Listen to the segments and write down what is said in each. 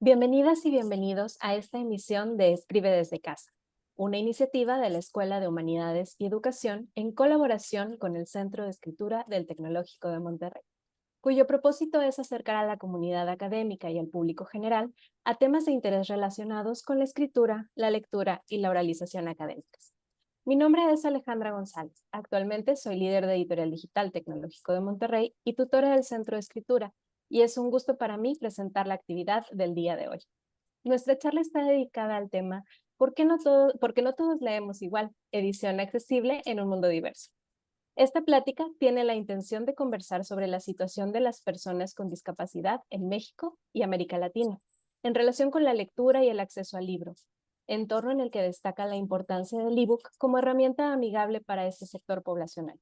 Bienvenidas y bienvenidos a esta emisión de Escribe desde casa, una iniciativa de la Escuela de Humanidades y Educación en colaboración con el Centro de Escritura del Tecnológico de Monterrey, cuyo propósito es acercar a la comunidad académica y al público general a temas de interés relacionados con la escritura, la lectura y la oralización académicas. Mi nombre es Alejandra González. Actualmente soy líder de Editorial Digital Tecnológico de Monterrey y tutora del Centro de Escritura, y es un gusto para mí presentar la actividad del día de hoy. Nuestra charla está dedicada al tema ¿Por qué no todos leemos igual? Edición accesible en un mundo diverso. Esta plática tiene la intención de conversar sobre la situación de las personas con discapacidad en México y América Latina, en relación con la lectura y el acceso al libro, entorno en el que destaca la importancia del ebook como herramienta amigable para este sector poblacional.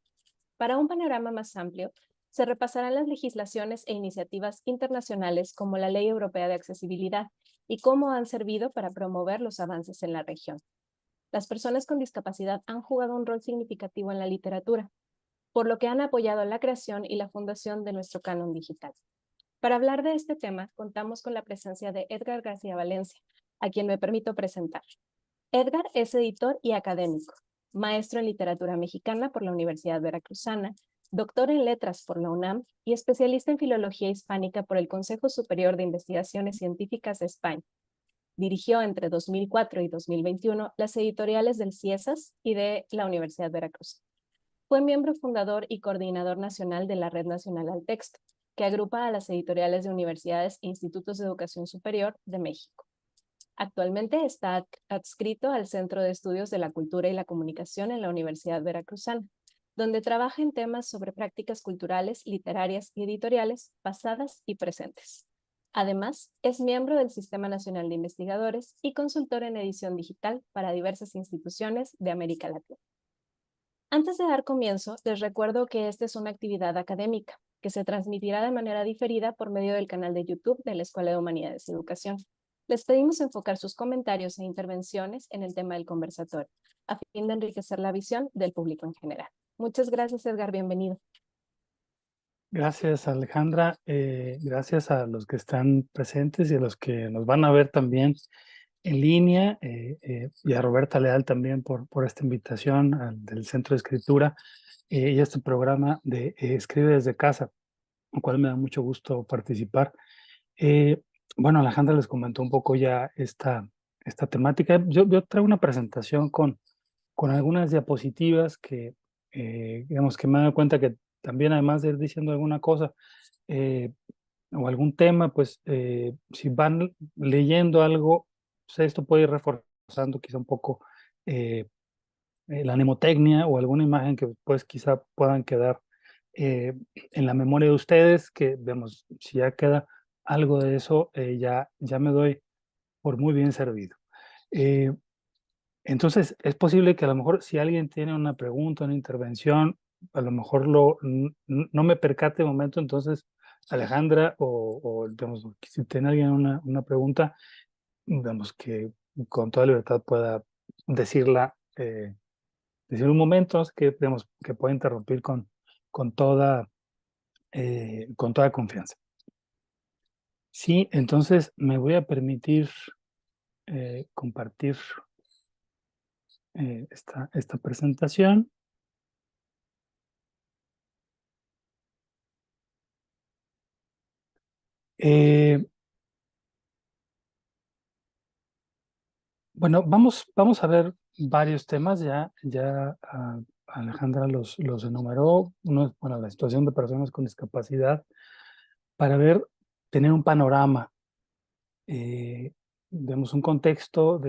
Para un panorama más amplio, se repasarán las legislaciones e iniciativas internacionales como la Ley Europea de Accesibilidad y cómo han servido para promover los avances en la región. Las personas con discapacidad han jugado un rol significativo en la literatura, por lo que han apoyado la creación y la fundación de nuestro canon digital. Para hablar de este tema, contamos con la presencia de Edgar García Valencia, a quien me permito presentar. Edgar es editor y académico, maestro en literatura mexicana por la Universidad Veracruzana, doctor en letras por la UNAM y especialista en filología hispánica por el Consejo Superior de Investigaciones Científicas de España. Dirigió entre 2004 y 2021 las editoriales del CIESAS y de la Universidad Veracruzana. Fue miembro fundador y coordinador nacional de la Red Nacional al Texto, que agrupa a las editoriales de universidades e institutos de educación superior de México. Actualmente está adscrito al Centro de Estudios de la Cultura y la Comunicación en la Universidad Veracruzana, donde trabaja en temas sobre prácticas culturales, literarias y editoriales pasadas y presentes. Además, es miembro del Sistema Nacional de Investigadores y consultor en edición digital para diversas instituciones de América Latina. Antes de dar comienzo, les recuerdo que esta es una actividad académica que se transmitirá de manera diferida por medio del canal de YouTube de la Escuela de Humanidades y Educación. Les pedimos enfocar sus comentarios e intervenciones en el tema del conversatorio, a fin de enriquecer la visión del público en general. Muchas gracias, Edgar. Bienvenido. Gracias, Alejandra. Gracias a los que están presentes y a los que nos van a ver también en línea, y a Roberta Leal también por esta invitación del Centro de Escritura y este programa de Escribe desde casa, el cual me da mucho gusto participar. Eh, bueno, Alejandra les comentó un poco ya esta temática. Yo traigo una presentación con algunas diapositivas que, digamos, que me he dado cuenta que también, además de ir diciendo alguna cosa eh, o algún tema, pues si van leyendo algo, pues esto puede ir reforzando quizá un poco eh, la mnemotecnia o alguna imagen que pues quizá puedan quedar en la memoria de ustedes, que vemos, si ya queda algo de eso, ya me doy por muy bien servido. Eh, entonces, es posible que a lo mejor si alguien tiene una pregunta, una intervención, a lo mejor no me percate de momento, entonces Alejandra o digamos, si tiene alguien una pregunta, digamos que con toda libertad pueda decirla, decir un momento, ¿no? Que, digamos, que pueda interrumpir con con toda confianza. Sí, entonces me voy a permitir compartir esta presentación. Eh, bueno, vamos a ver varios temas, ya Alejandra los enumeró, uno es, bueno, la situación de personas con discapacidad, para tener un panorama, demos un contexto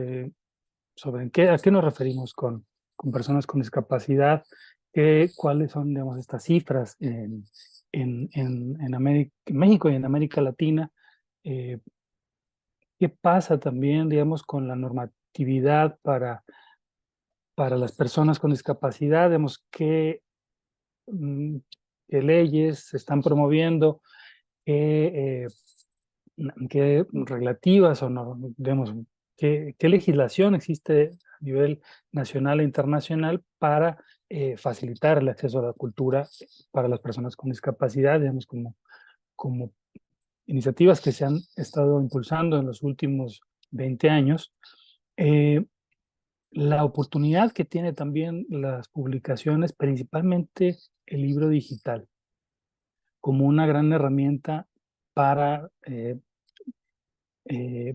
sobre a qué nos referimos con personas con discapacidad, cuáles son, digamos, estas cifras en México y en América Latina. eh, ¿Qué pasa también, digamos, con la normatividad para las personas con discapacidad? Digamos, mm, qué leyes se están promoviendo? ¿Qué, qué regulativas o no, digamos, qué legislación existe a nivel nacional e internacional para facilitar el acceso a la cultura para las personas con discapacidad, digamos, como iniciativas que se han estado impulsando en los últimos 20 años, la oportunidad que tiene también las publicaciones, principalmente el libro digital, como una gran herramienta para,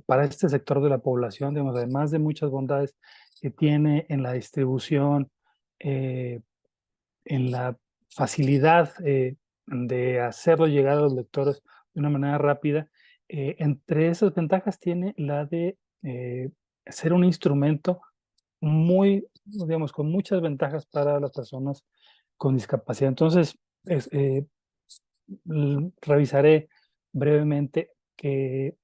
para este sector de la población, digamos, además de muchas bondades que tiene en la distribución, eh, en la facilidad de hacerlo llegar a los lectores de una manera rápida. Entre esas ventajas tiene la de ser un instrumento muy, digamos, con muchas ventajas para las personas con discapacidad. Entonces, es, revisaré brevemente que,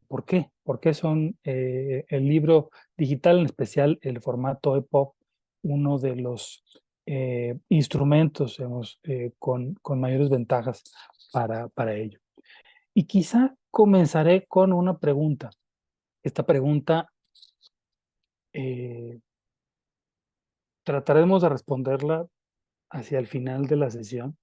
por qué son el libro digital, en especial el formato EPUB, uno de los instrumentos, digamos, con mayores ventajas para ello. Y quizá comenzaré con una pregunta. Esta pregunta eh, trataremos de responderla hacia el final de la sesión.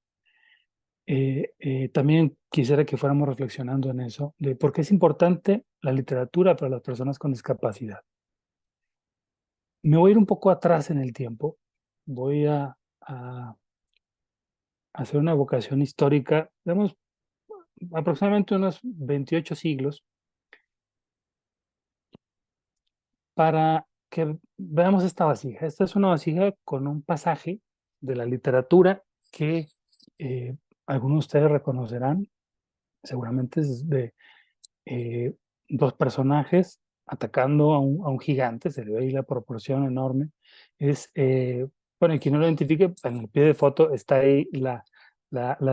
También quisiera que fuéramos reflexionando en eso, de por qué es importante la literatura para las personas con discapacidad. Me voy a ir un poco atrás en el tiempo, voy a hacer una evocación histórica, digamos, aproximadamente unos 28 siglos, para que veamos esta vasija. Esta es una vasija con un pasaje de la literatura que algunos de ustedes reconocerán, seguramente es de dos personajes atacando a un gigante, se le ve ahí la proporción enorme. Es, bueno, y quien no lo identifique, en el pie de foto está ahí la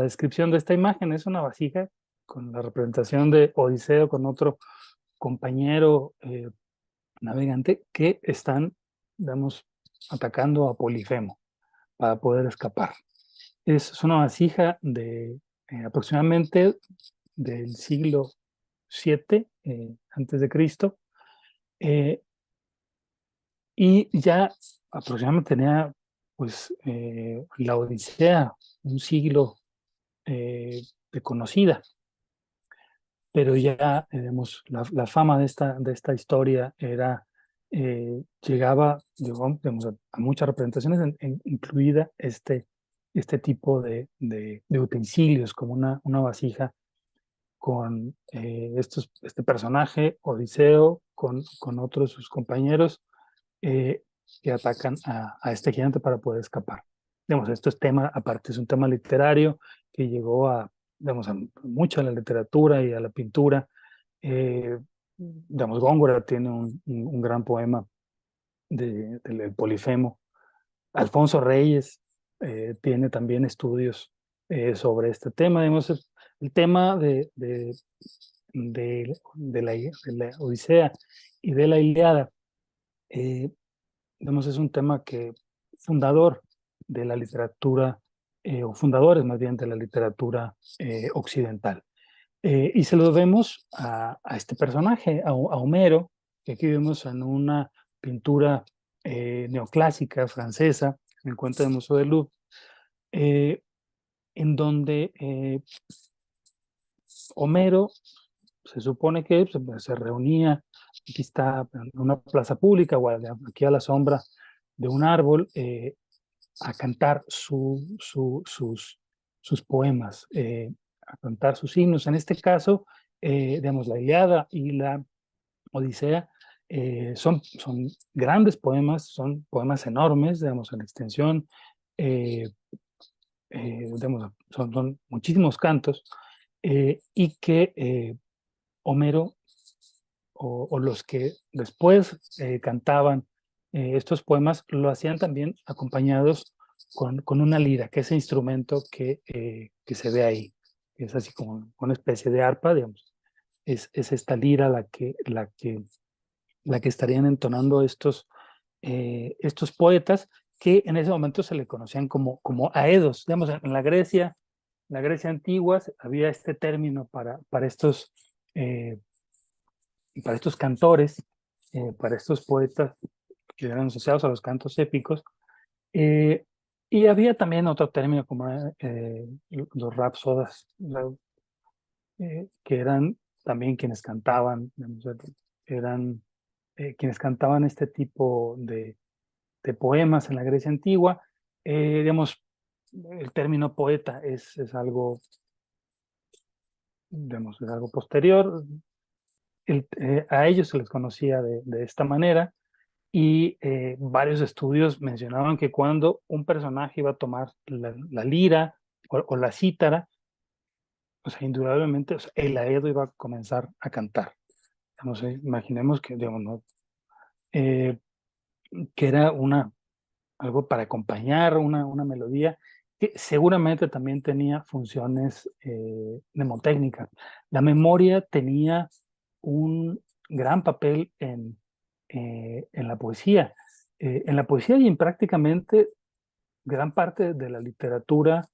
descripción de esta imagen. Es una vasija con la representación de Odiseo con otro compañero navegante que están, digamos, atacando a Polifemo para poder escapar. Es una vasija de aproximadamente del siglo 7 antes de Cristo, y ya aproximadamente tenía pues la Odisea un siglo de conocida, pero ya la fama de esta historia era, digamos, a muchas representaciones, incluida este tipo de utensilios, como una vasija con este personaje, Odiseo, con otros de sus compañeros eh, que atacan a este gigante para poder escapar. Digamos, esto es tema, aparte es un tema literario que llegó digamos, a mucho a la literatura y a la pintura. Digamos, Góngora tiene un gran poema del Polifemo. Alfonso Reyes tiene también estudios sobre este tema. Digamos, el tema de la Odisea y de la Ilíada, digamos, es un tema que fundador de la literatura, o fundadores más bien de la literatura occidental. Y se lo debemos a este personaje, a Homero, que aquí vemos en una pintura neoclásica francesa, que se encuentra en el Museo del Louvre, eh, en donde Homero se supone que se reunía, aquí está en una plaza pública o aquí a la sombra de un árbol, a cantar sus poemas, a cantar sus himnos. En este caso, digamos, la Ilíada y la Odisea son grandes poemas, son poemas enormes, digamos, en extensión, eh, digamos, son muchísimos cantos, y que Homero o los que después cantaban estos poemas lo hacían también acompañados con una lira, que es ese instrumento que se ve ahí, que es así como una especie de arpa, digamos. Es esta lira la que estarían entonando estos poetas que en ese momento se le conocían como aedos. Digamos, en la Grecia antigua había este término eh, para estos cantores, para estos poetas que eran asociados a los cantos épicos. eh, y había también otro término como los rapsodas, que eran también quienes cantaban, digamos, eran quienes cantaban este tipo de poemas en la Grecia antigua. Digamos, el término poeta es algo, digamos, es algo posterior. A ellos se les conocía de esta manera y varios estudios mencionaban que cuando un personaje iba a tomar la lira o la cítara, o sea, indudablemente, o sea, el aedo iba a comenzar a cantar. No sé, imaginemos que, digamos, ¿no? Eh, que era algo para acompañar una melodía que seguramente también tenía funciones mnemotécnicas. La memoria tenía un gran papel en la poesía. En la poesía y en prácticamente gran parte de la literatura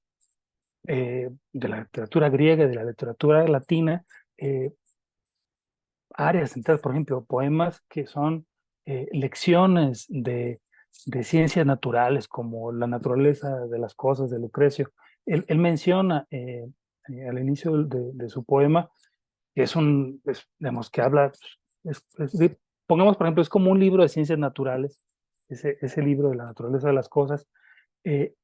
griega y de la literatura latina, eh, áreas enteras, por ejemplo, poemas que son lecciones de ciencias naturales, como la naturaleza de las cosas de Lucrecio. Él menciona al inicio de su poema, que digamos, que habla, pongamos, por ejemplo, es como un libro de ciencias naturales, ese libro de la naturaleza de las cosas, eh,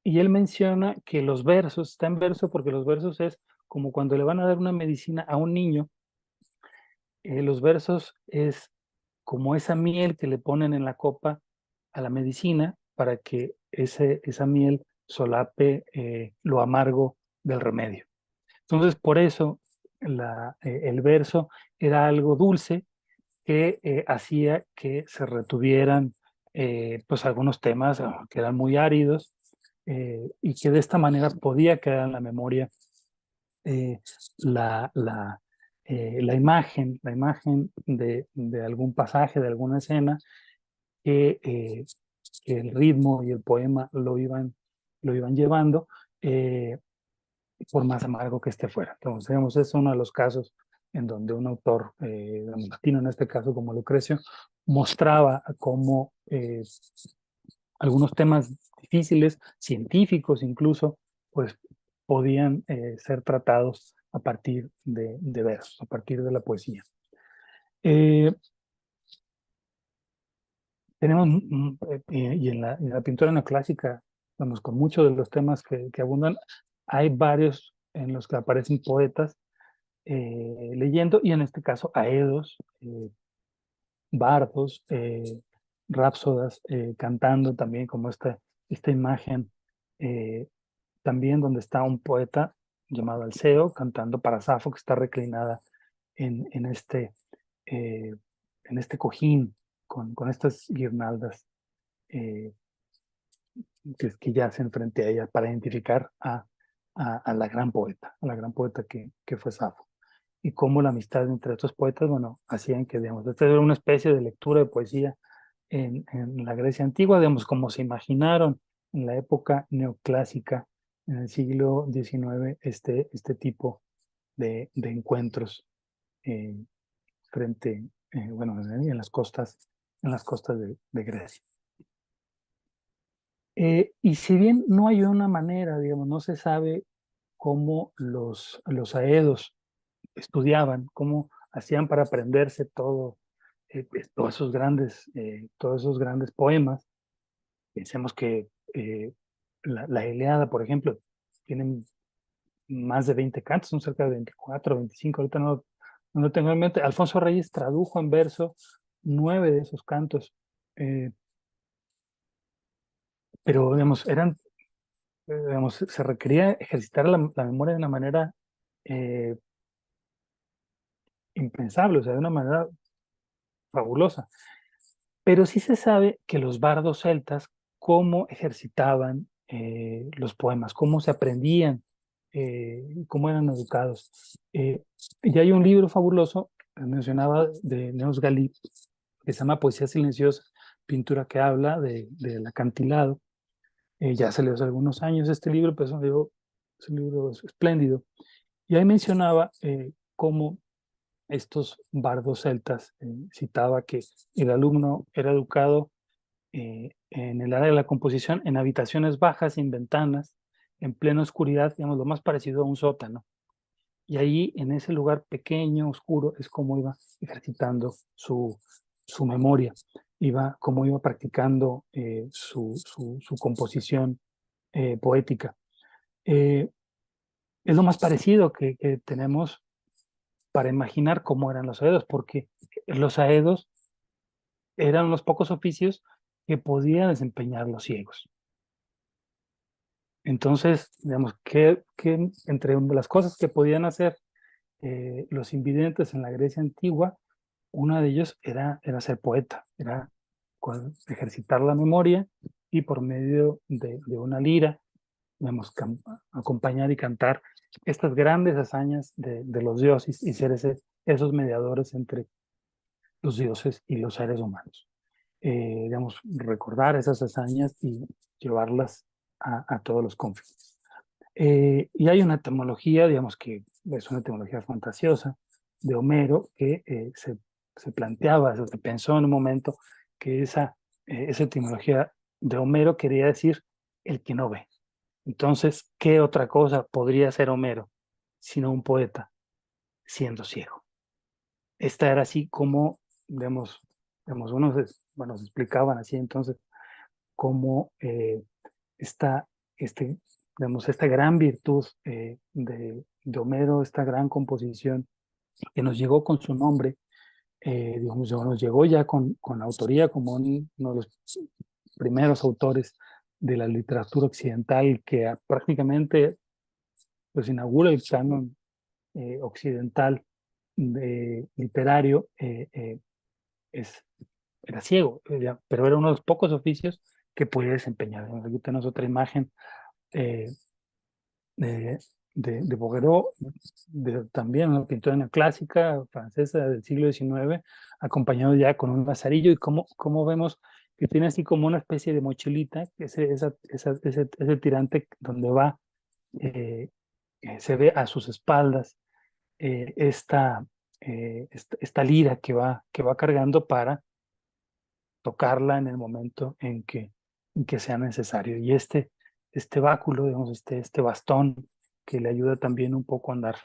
y él menciona que los versos, está en verso porque los versos es como cuando le van a dar una medicina a un niño. Los versos es como esa miel que le ponen en la copa a la medicina para que esa miel solape lo amargo del remedio. Entonces, por eso el verso era algo dulce que hacía que se retuvieran pues algunos temas que eran muy áridos y que de esta manera podía quedar en la memoria eh, la, la, la imagen de algún pasaje, de alguna escena, que el ritmo y el poema lo iban llevando, eh, por más amargo que esté fuera. Entonces, digamos, es uno de los casos en donde un autor latino, en este caso como Lucrecio, mostraba cómo algunos temas difíciles, científicos incluso, pues podían ser tratados a partir de versos, a partir de la poesía. Eh, tenemos, y en la pintura neoclásica, vamos, con muchos de los temas que abundan, hay varios en los que aparecen poetas leyendo, y en este caso aedos, bardos, rapsodas, cantando también, como esta imagen eh, también donde está un poeta llamado Alceo cantando para Safo, que está reclinada en, en, este, eh, en este cojín con estas guirnaldas que yacen frente a ella para identificar a la gran poeta que fue Safo. Y cómo la amistad entre estos poetas, bueno, hacían que, digamos, esta era una especie de lectura de poesía en la Grecia antigua, digamos, como se imaginaron en la época neoclásica, en el siglo XIX, este tipo de encuentros eh, frente, bueno, en las costas de Grecia. Y si bien no hay una manera, digamos, no se sabe cómo los aedos estudiaban, cómo hacían para aprenderse pues, todos esos grandes poemas. Pensemos que la Ilíada, por ejemplo, tiene más de 20 cantos, son cerca de 24, 25, ahorita no lo tengo en mente. Alfonso Reyes tradujo en verso 9 de esos cantos, eh, pero digamos, digamos, se requería ejercitar la memoria de una manera eh, impensable, o sea, de una manera fabulosa. Pero sí se sabe que los bardos celtas, cómo ejercitaban los poemas, cómo se aprendían, cómo eran educados. Y hay un libro fabuloso, mencionaba, de Neos Galí, que se llama Poesía Silenciosa, pintura que habla del acantilado. Ya salió hace algunos años este libro, pero es un libro espléndido. Y ahí mencionaba cómo estos bardos celtas, citaba que el alumno era educado en el área de la composición en habitaciones bajas, sin ventanas, en plena oscuridad, digamos, lo más parecido a un sótano. Y ahí, en ese lugar pequeño, oscuro, es como iba ejercitando su memoria, como iba practicando su composición poética. Eh, es lo más parecido que tenemos para imaginar cómo eran los aedos, porque los aedos eran los pocos oficios que podían desempeñar los ciegos. Entonces, digamos, que entre las cosas que podían hacer los invidentes en la Grecia antigua, una de ellos era ser poeta, era ejercitar la memoria y por medio de una lira, digamos, acompañar y cantar estas grandes hazañas de los dioses y ser esos mediadores entre los dioses y los seres humanos. Digamos, recordar esas hazañas y llevarlas a todos los confines. Y hay una etimología, digamos que es una etimología fantasiosa de Homero que se planteaba, se pensó en un momento que esa etimología de Homero quería decir el que no ve. Entonces, ¿qué otra cosa podría ser Homero sino un poeta siendo ciego? Esta era así como, digamos bueno, se explicaban así entonces cómo esta, este, digamos, esta gran virtud de Homero, esta gran composición que nos llegó con su nombre, digamos, nos llegó ya con autoría como uno de los primeros autores de la literatura occidental que prácticamente pues, inaugura el canon occidental literario, es, era ciego, pero era uno de los pocos oficios que podía desempeñar. Aquí tenemos otra imagen eh, de, de Bouguereau, también una pintura neoclásica francesa del siglo XIX, acompañado ya con un lazarillo, y como vemos que tiene así como una especie de mochilita, ese tirante donde va, eh, se ve a sus espaldas esta lira que va cargando para tocarla en el momento en que sea necesario. Y este báculo, digamos, este bastón que le ayuda también un poco a andar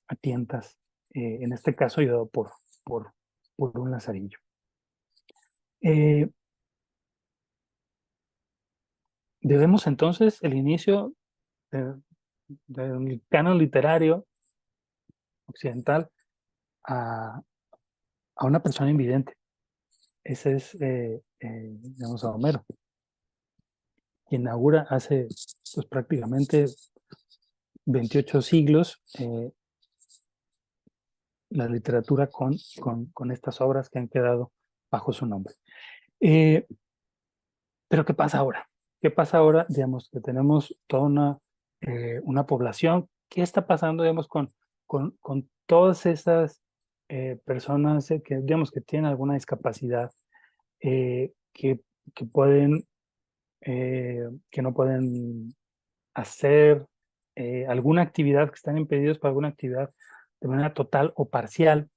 a tientas, en este caso ayudado por, por un lazarillo. Eh, debemos entonces el inicio del canon literario occidental a, a una persona invidente. Ese es, digamos, a Homero, que inaugura hace pues, prácticamente 28 siglos la literatura con estas obras que han quedado bajo su nombre. Eh, pero ¿qué pasa ahora? ¿Qué pasa ahora? Digamos que tenemos toda una población. ¿Qué está pasando, digamos, con todas esas personas que, digamos, que tienen alguna discapacidad, eh, que, que pueden, que no pueden hacer alguna actividad, que están impedidos por alguna actividad de manera total o parcial?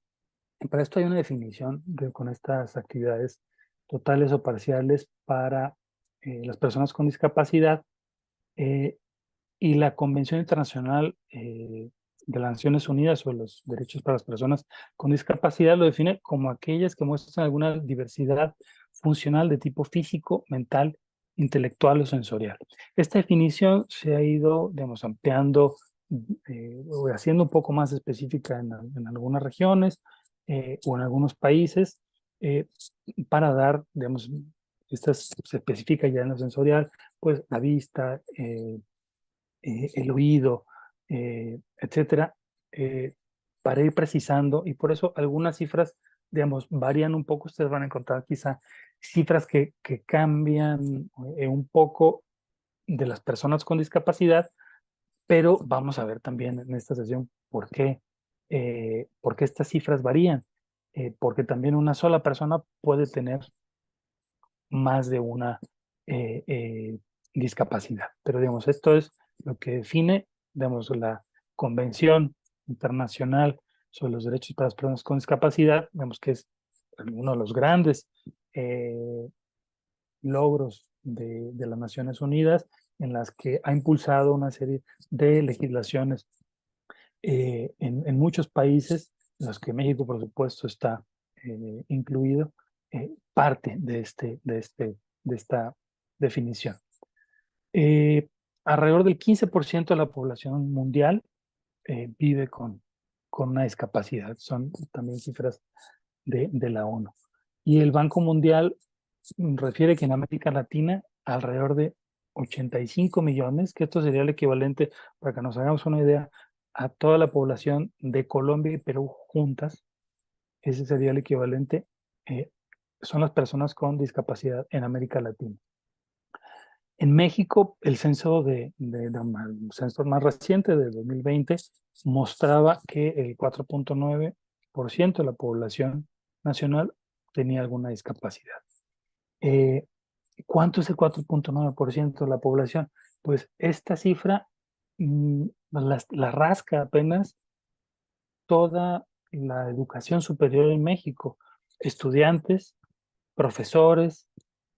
Y para esto hay una definición con estas actividades totales o parciales para las personas con discapacidad, eh, y la Convención Internacional de las Naciones Unidas sobre los Derechos para las Personas con Discapacidad lo define como aquellas que muestran alguna diversidad funcional de tipo físico, mental, intelectual o sensorial. Esta definición se ha ido, digamos, ampliando o haciendo un poco más específica en algunas regiones o en algunos países, eh, para dar, digamos, esta se especifica ya en lo sensorial, pues la vista, el oído, etcétera, para ir precisando, y por eso algunas cifras, digamos, varían un poco. Ustedes van a encontrar quizá cifras que cambian un poco de las personas con discapacidad, pero vamos a ver también en esta sesión por qué estas cifras varían, porque también una sola persona puede tener más de una eh, eh, discapacidad. Pero digamos, esto es lo que define, digamos, la Convención Internacional sobre los Derechos para las Personas con Discapacidad, digamos que es uno de los grandes eh, logros de las Naciones Unidas, en las que ha impulsado una serie de legislaciones en muchos países, en los que México, por supuesto, está incluido, parte de esta definición. Eh, Alrededor del 15% de la población mundial vive con una discapacidad. Son también cifras de la ONU. Y el Banco Mundial refiere que en América Latina alrededor de 85 millones, que esto sería el equivalente, para que nos hagamos una idea, a toda la población de Colombia y Perú juntas. Ese sería el equivalente, eh, son las personas con discapacidad en América Latina. En México, el censo el censo más reciente de 2020 mostraba que el 4.9% de la población nacional tenía alguna discapacidad. Eh, ¿Cuánto es el 4.9% de la población? Pues esta cifra la rasca apenas toda la educación superior en México. Estudiantes, profesores,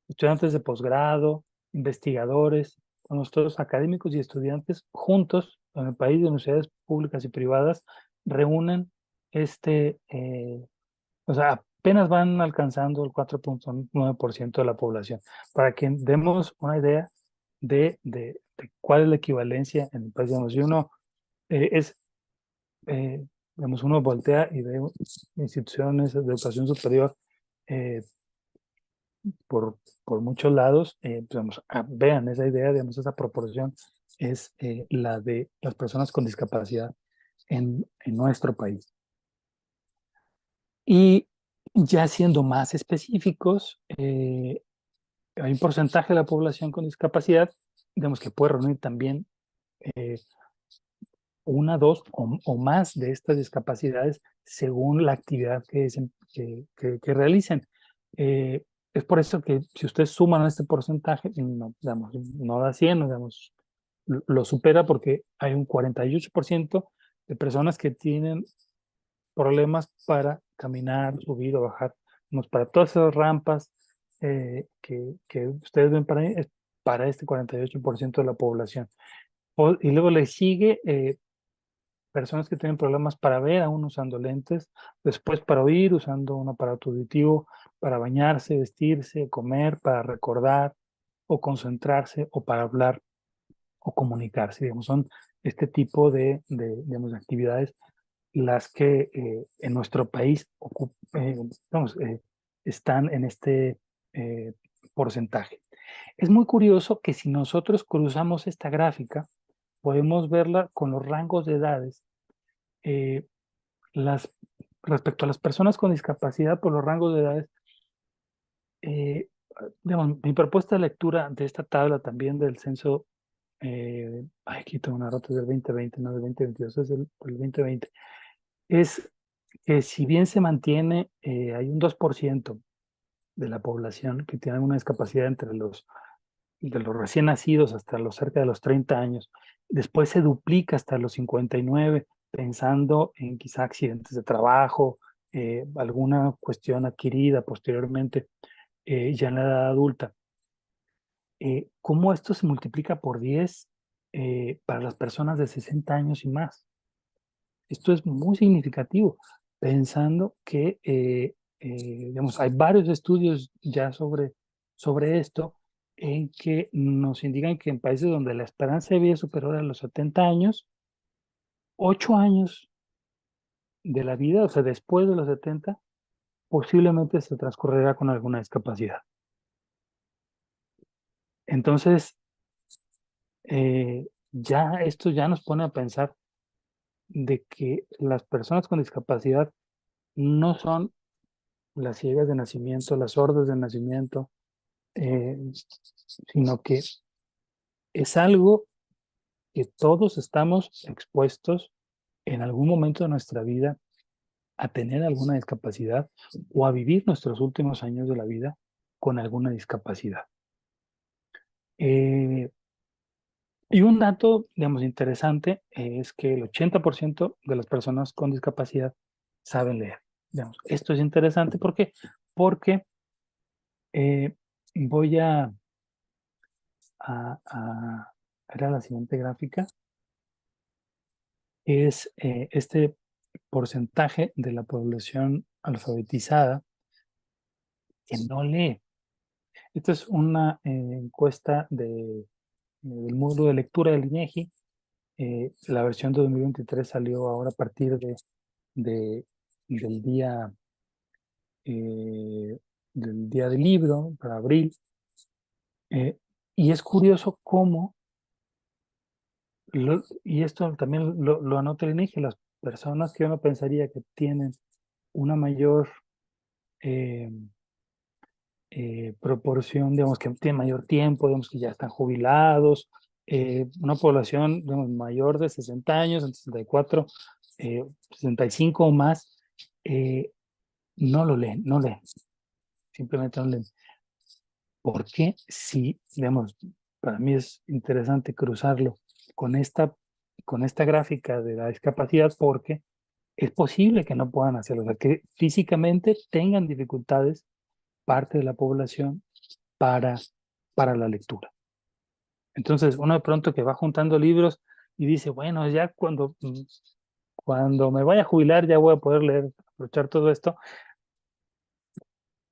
estudiantes de posgrado, investigadores, somos todos académicos y estudiantes juntos en el país de universidades públicas y privadas reúnen o sea, apenas van alcanzando el 4.9% de la población. Para que demos una idea de cuál es la equivalencia en el país. Digamos, si uno digamos, uno voltea y ve instituciones de educación superior eh, por muchos lados, digamos, vean esa idea, digamos, esa proporción es la de las personas con discapacidad en nuestro país. Y ya siendo más específicos, hay un porcentaje de la población con discapacidad, digamos, que puede reunir también eh, una, dos o más de estas discapacidades según la actividad que realicen. Eh, es por eso que si ustedes suman este porcentaje, no, digamos, no da 100, digamos, lo supera, porque hay un 48% de personas que tienen problemas para caminar, subir o bajar. Digamos, para todas esas rampas que ustedes ven para ahí, es para este 48% de la población. Y luego le sigue personas que tienen problemas para ver, aún usando lentes, después para oír, usando un aparato auditivo, para bañarse, vestirse, comer, para recordar o concentrarse, o para hablar o comunicarse. Digamos, son este tipo digamos, de actividades las que en nuestro país vamos, están en este eh, porcentaje. Es muy curioso que si nosotros cruzamos esta gráfica, podemos verla con los rangos de edades. eh, las, Respecto a las personas con discapacidad por los rangos de edades, eh, digamos, mi propuesta de lectura de esta tabla también del censo, aquí tengo una nota del 2020, no del 2022, es del 2020, es que si bien se mantiene, hay un 2% de la población que tiene alguna discapacidad de los recién nacidos hasta los cerca de los 30 años. Después se duplica hasta los 59, pensando en quizá accidentes de trabajo, alguna cuestión adquirida posteriormente, ya en la edad adulta. ¿Cómo esto se multiplica por 10 para las personas de 60 años y más? Esto es muy significativo, pensando que digamos, hay varios estudios ya sobre esto, en que nos indican que en países donde la esperanza de vida es superior a los 70 años, 8 años de la vida, o sea, después de los 70, posiblemente se transcurrirá con alguna discapacidad. Entonces, ya esto ya nos pone a pensar de que las personas con discapacidad no son las ciegas de nacimiento, las sordas de nacimiento, eh, sino que es algo que todos estamos expuestos en algún momento de nuestra vida a tener alguna discapacidad, o a vivir nuestros últimos años de la vida con alguna discapacidad. Eh, y un dato, digamos, interesante, es que el 80% de las personas con discapacidad saben leer. Digamos, esto es interesante, ¿por qué? Porque eh, voy a era la siguiente gráfica. es este porcentaje de la población alfabetizada que no lee. Esta es una encuesta del módulo de lectura del INEGI. La versión de 2023 salió ahora a partir de- del día, eh, del día del libro, para abril. Eh, y es curioso cómo, y esto también lo anota el INEGI, las personas que uno pensaría que tienen una mayor eh, proporción, digamos, que tienen mayor tiempo, digamos, que ya están jubilados, una población, digamos, mayor de 60 años, 64, 65 o más, eh, no lo leen, no leen, simplemente no leen. ¿Por qué? Si, digamos, para mí es interesante cruzarlo con con esta gráfica de la discapacidad, porque es posible que no puedan hacerlo, o sea, que físicamente tengan dificultades parte de la población para, para la lectura. Entonces, uno de pronto que va juntando libros y dice, bueno, ya cuando me vaya a jubilar ya voy a poder leer, aprovechar todo esto.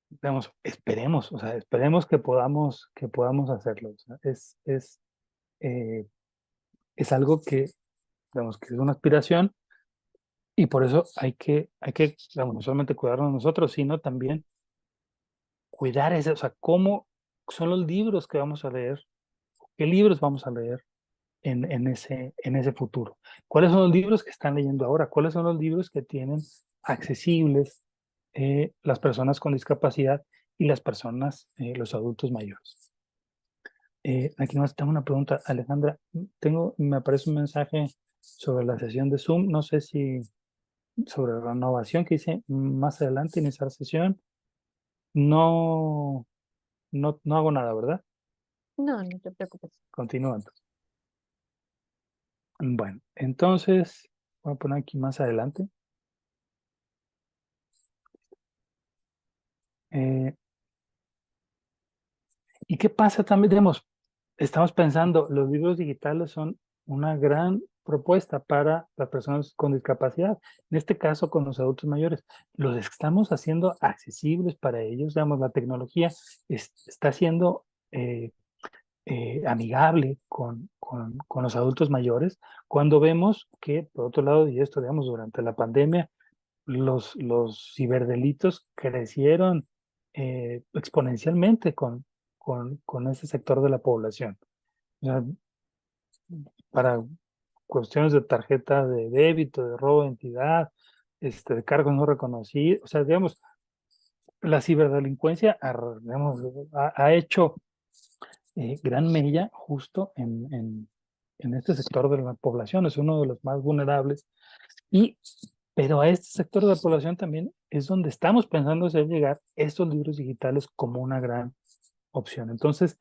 Digamos, esperemos, o sea, esperemos que podamos hacerlo. O sea, eh, es algo que, digamos, que es una aspiración y por eso digamos, no solamente cuidarnos nosotros, sino también cuidar ese, o sea, cómo son los libros que vamos a leer, qué libros vamos a leer en ese futuro. ¿Cuáles son los libros que están leyendo ahora? ¿Cuáles son los libros que tienen accesibles las personas con discapacidad y las personas, los adultos mayores? Aquí más tengo una pregunta, Alejandra. Me aparece un mensaje sobre la sesión de Zoom. No sé si sobre la renovación que dice más adelante iniciar sesión. No, no hago nada, ¿verdad? No, no te preocupes. Continúa. Bueno, entonces voy a poner aquí más adelante. Eh, ¿Y qué pasa también? Digamos, estamos pensando, los libros digitales son una gran propuesta para las personas con discapacidad, en este caso con los adultos mayores. Los estamos haciendo accesibles para ellos, digamos, la tecnología está siendo amigable con los adultos mayores, cuando vemos que, por otro lado, y esto, digamos, durante la pandemia, los ciberdelitos crecieron exponencialmente con ese sector de la población. O sea, para cuestiones de tarjeta de débito, de robo de identidad, de cargos no reconocidos, o sea, digamos, la ciberdelincuencia digamos, ha hecho gran mella justo en este sector de la población, es uno de los más vulnerables. Pero a este sector de la población también es donde estamos pensando hacer llegar estos libros digitales como una gran opción. Entonces,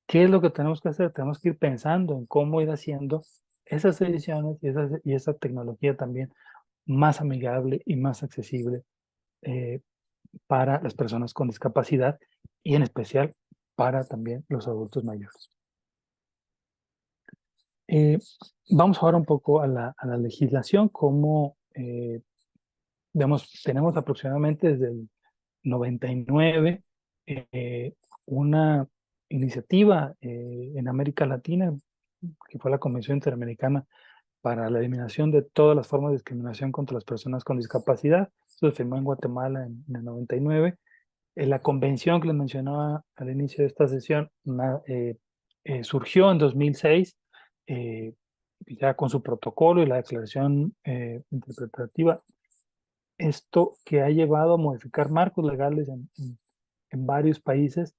¿qué es lo que tenemos que hacer? Tenemos que ir pensando en cómo ir haciendo esas ediciones y esa tecnología también más amigable y más accesible eh, para las personas con discapacidad y en especial para también los adultos mayores. Eh, Vamos ahora un poco a a la legislación, como, digamos, tenemos aproximadamente desde el 99 una iniciativa en América Latina, que fue la Convención Interamericana para la eliminación de todas las formas de discriminación contra las personas con discapacidad. Eso se firmó en Guatemala en el 99. La convención que les mencionaba al inicio de esta sesión surgió en 2006, eh, ya con su protocolo y la declaración interpretativa. Esto que ha llevado a modificar marcos legales en varios países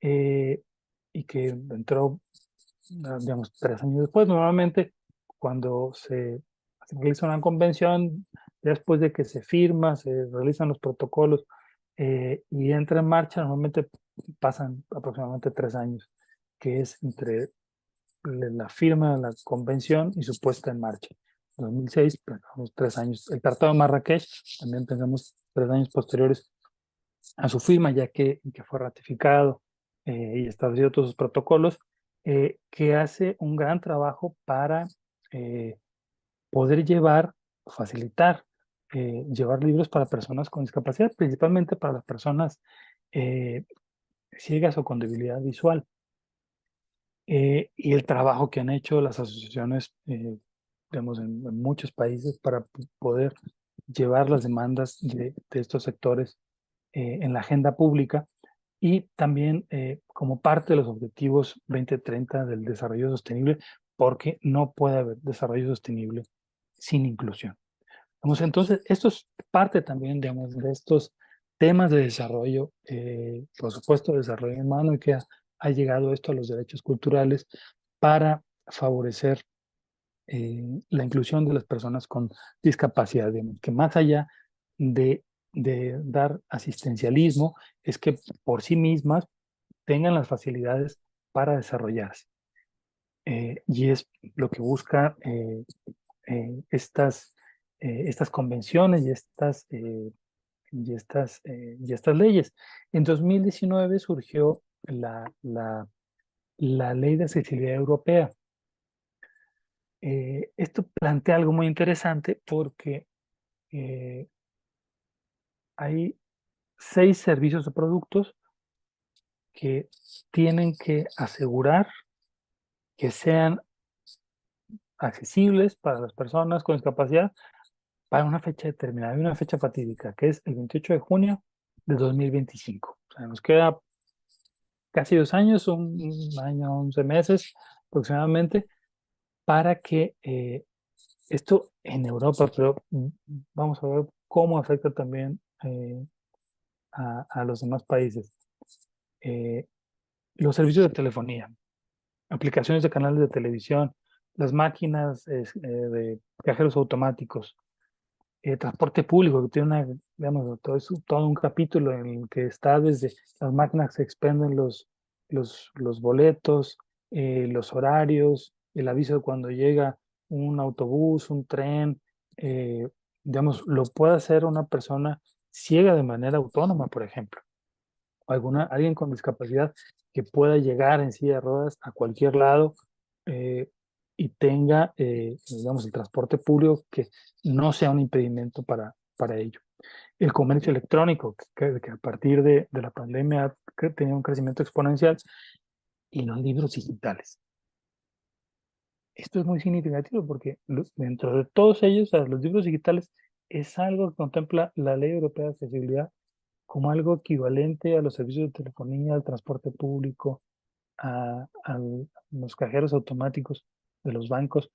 eh, y que entró, digamos, 3 años después. Normalmente, cuando se realiza una convención, después de que se firma, se realizan los protocolos y entra en marcha, normalmente pasan aproximadamente 3 años, que es entre la firma de la convención y su puesta en marcha. 2006, pensamos 3 años. El Tratado de Marrakech, también pensamos 3 años posteriores a su firma, ya que fue ratificado y establecido todos sus protocolos, que hace un gran trabajo para poder facilitar, llevar libros para personas con discapacidad, principalmente para las personas eh, ciegas o con debilidad visual. Y el trabajo que han hecho las asociaciones, digamos, en muchos países para poder llevar las demandas de estos sectores en la agenda pública y también como parte de los objetivos 2030 del desarrollo sostenible, porque no puede haber desarrollo sostenible sin inclusión. Vamos, entonces, esto es parte también, digamos, de estos temas de desarrollo, por supuesto, desarrollo humano, y que ha llegado esto a los derechos culturales para favorecer la inclusión de las personas con discapacidad, digamos, que más allá de, de dar asistencialismo, es que por sí mismas tengan las facilidades para desarrollarse. Y es lo que busca estas convenciones y estas leyes. En 2019 surgió la Ley de Accesibilidad Europea. Esto plantea algo muy interesante porque eh, hay 6 servicios o productos que tienen que asegurar que sean accesibles para las personas con discapacidad para una fecha determinada, y una fecha fatídica, que es el 28 de junio de 2025. O sea, nos queda casi 2 años, un año, 11 meses aproximadamente, para que esto en Europa, pero vamos a ver cómo afecta también a los demás países. Eh, los servicios de telefonía, aplicaciones de canales de televisión, las máquinas de cajeros automáticos, transporte público, que tiene digamos, todo un capítulo en el que está desde las máquinas que se expenden los boletos, los horarios, el aviso de cuando llega un autobús, un tren, eh, digamos, lo puede hacer una persona ciega de manera autónoma, por ejemplo, o alguien con discapacidad que pueda llegar en silla de ruedas a cualquier lado eh, y tenga, digamos, el transporte público que no sea un impedimento para ello. El comercio electrónico, que a partir de la pandemia ha tenido un crecimiento exponencial, y los libros digitales. Esto es muy significativo porque dentro de todos ellos, o sea, los libros digitales es algo que contempla la Ley Europea de Accesibilidad como algo equivalente a los servicios de telefonía, al transporte público, a los cajeros automáticos de los bancos.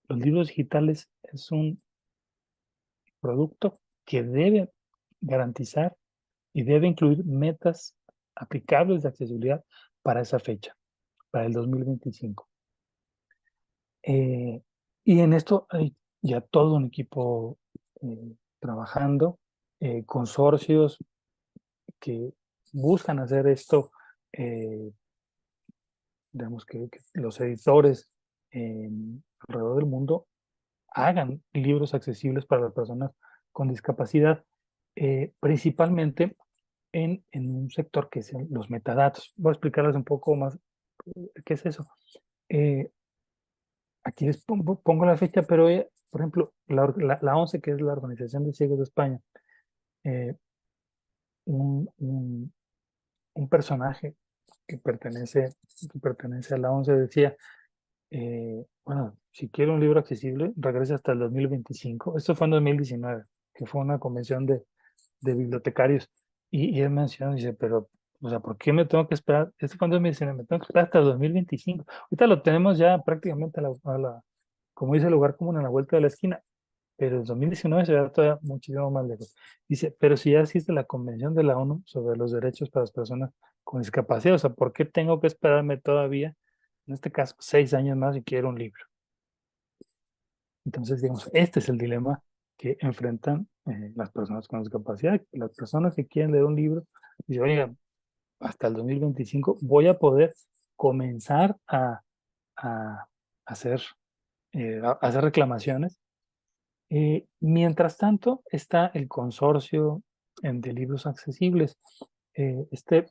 Los libros digitales es un producto que debe garantizar y debe incluir metas aplicables de accesibilidad para esa fecha, para el 2025. Eh, y en esto hay ya todo un equipo trabajando, consorcios que buscan hacer esto, eh, digamos que los editores alrededor del mundo hagan libros accesibles para las personas con discapacidad, principalmente en un sector que es los metadatos. Voy a explicarles un poco más qué es eso. Eh, Aquí les pongo la fecha, pero por ejemplo, la ONCE, que es la Organización de Ciegos de España, eh, un, un- un personaje que pertenece a la ONCE decía, bueno, si quiero un libro accesible, regrese hasta el 2025. Esto fue en 2019, que fue una convención de bibliotecarios. Y él menciona, dice, pero, o sea, ¿por qué me tengo que esperar? Esto fue en 2019, me tengo que esperar hasta el 2025. Ahorita lo tenemos ya prácticamente como dice el lugar común, a la vuelta de la esquina, pero el 2019 se ve todavía muchísimo más lejos. Dice, pero si ya existe la Convención de la ONU sobre los derechos para las personas con discapacidad, o sea, ¿por qué tengo que esperarme todavía, en este caso, 6 años más si quiero un libro? Entonces, digamos, este es el dilema que enfrentan las personas con discapacidad. Las personas que quieren leer un libro, dicen, oiga, hasta el 2025 voy a poder comenzar a hacer, a hacer reclamaciones. Mientras tanto, está el consorcio de libros accesibles. Este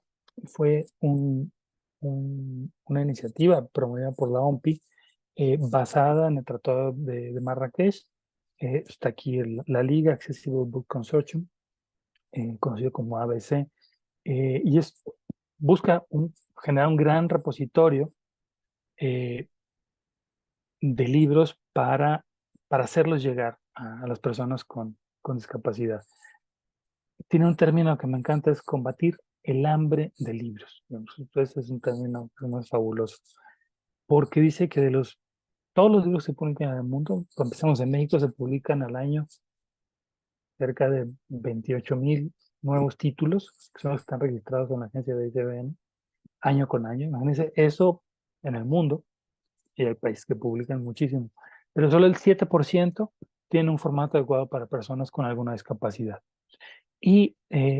fue una iniciativa promovida por la OMPI basada en el Tratado de Marrakech. Está aquí la Liga Accessible Book Consortium, conocido como ABC, y busca generar un gran repositorio eh, de libros para hacerlos llegar a las personas con discapacidad. Tiene un término que me encanta, es combatir el hambre de libros. Entonces es un término muy fabuloso, porque dice que todos los libros que se publican en el mundo, cuando empezamos en México, se publican al año cerca de 28,000 nuevos títulos, que son los que están registrados en la agencia de ISBN, año con año. Imagínense eso en el mundo, y hay países que publican muchísimo, pero solo el 7% tiene un formato adecuado para personas con alguna discapacidad. Y